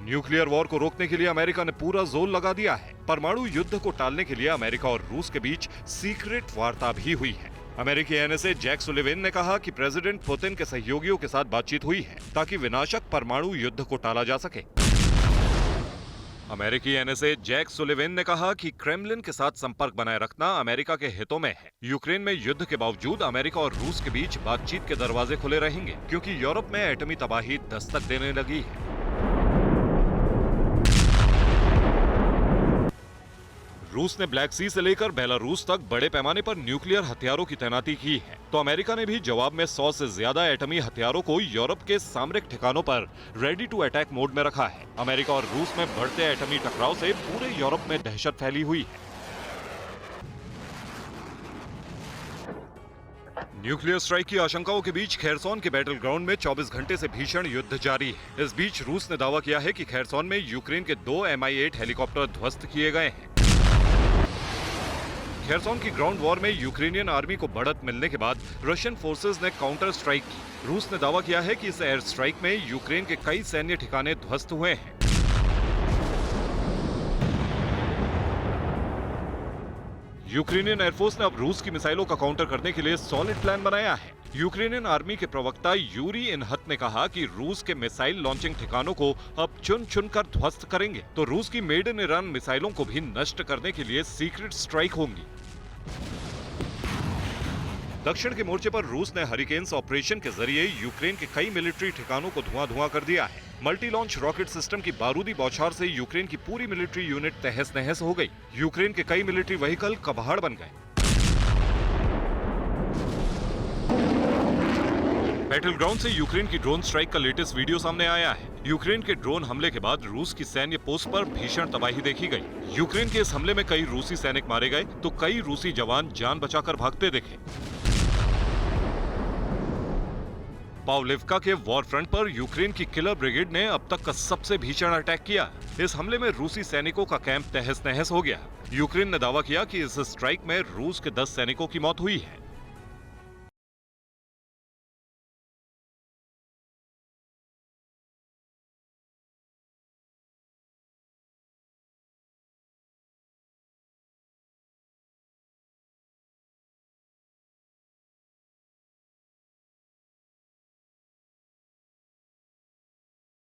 Nuclear war को रोकने के लिए अमेरिका ने पूरा जोर लगा दिया है। परमाणु युद्ध को टालने के लिए अमेरिका और रूस के बीच सीक्रेट वार्ता भी हुई है। अमेरिकी एनएसए जैक सुलिवन ने कहा कि प्रेसिडेंट पुतिन के सहयोगियों के साथ बातचीत हुई है ताकि विनाशक परमाणु युद्ध को टाला जा सके। अमेरिकी एनएसए जैक सुलिवन ने कहा कि क्रेमलिन के साथ संपर्क बनाए रखना अमेरिका के हितों में है। यूक्रेन में युद्ध के बावजूद अमेरिका और रूस के बीच बातचीत के दरवाजे खुले रहेंगे, क्योंकि यूरोप में एटमी तबाही दस्तक देने लगी है। रूस ने ब्लैक सी से लेकर बेलारूस तक बड़े पैमाने पर न्यूक्लियर हथियारों की तैनाती की है, तो अमेरिका ने भी जवाब में 100 से ज्यादा एटमी हथियारों को यूरोप के सामरिक ठिकानों पर रेडी टू अटैक मोड में रखा है। अमेरिका और रूस में बढ़ते एटमी टकराव से पूरे यूरोप में दहशत फैली हुई है। न्यूक्लियर स्ट्राइक की आशंकाओं के बीच खेरसॉन के बैटल ग्राउंड में 24 घंटे से भीषण युद्ध जारी है। इस बीच रूस ने दावा किया है कि खेरसॉन में यूक्रेन के 2 Mi-8 हेलीकॉप्टर ध्वस्त किए गए हैं। खेरसॉन की ग्राउंड वॉर में यूक्रेनियन आर्मी को बढ़त मिलने के बाद रशियन फोर्सेस ने काउंटर स्ट्राइक की। रूस ने दावा किया है कि इस एयर स्ट्राइक में यूक्रेन के कई सैन्य ठिकाने ध्वस्त हुए हैं। यूक्रेनियन एयरफोर्स ने अब रूस की मिसाइलों का काउंटर करने के लिए सॉलिड प्लान बनाया है। यूक्रेनियन आर्मी के प्रवक्ता यूरी इनहत ने कहा कि रूस के मिसाइल लॉन्चिंग ठिकानों को अब चुन चुनकर ध्वस्त करेंगे, तो रूस की मेड इन ईरान मिसाइलों को भी नष्ट करने के लिए सीक्रेट स्ट्राइक होंगी। दक्षिण के मोर्चे पर रूस ने हरिकेन्स ऑपरेशन के जरिए यूक्रेन के कई मिलिट्री ठिकानों को धुआं कर दिया है। मल्टी लॉन्च रॉकेट सिस्टम की बारूदी बौछार से यूक्रेन की पूरी मिलिट्री यूनिट तहस नहस हो गई। यूक्रेन के कई मिलिट्री व्हीकल कबाड़ बन गए। बैटल ग्राउंड से यूक्रेन की ड्रोन स्ट्राइक का लेटेस्ट वीडियो सामने आया है। यूक्रेन के ड्रोन हमले के बाद रूस की सैन्य पोस्ट पर भीषण तबाही देखी गई। यूक्रेन के इस हमले में कई रूसी सैनिक मारे गए, तो कई रूसी जवान जान बचाकर भागते दिखे। पावलिवका के वॉर फ्रंट पर यूक्रेन की किलर ब्रिगेड ने अब तक का सबसे भीषण अटैक किया। इस हमले में रूसी सैनिकों का कैंप तहस नहस हो गया। यूक्रेन ने दावा किया कि इस स्ट्राइक में रूस के 10 सैनिकों की मौत हुई है।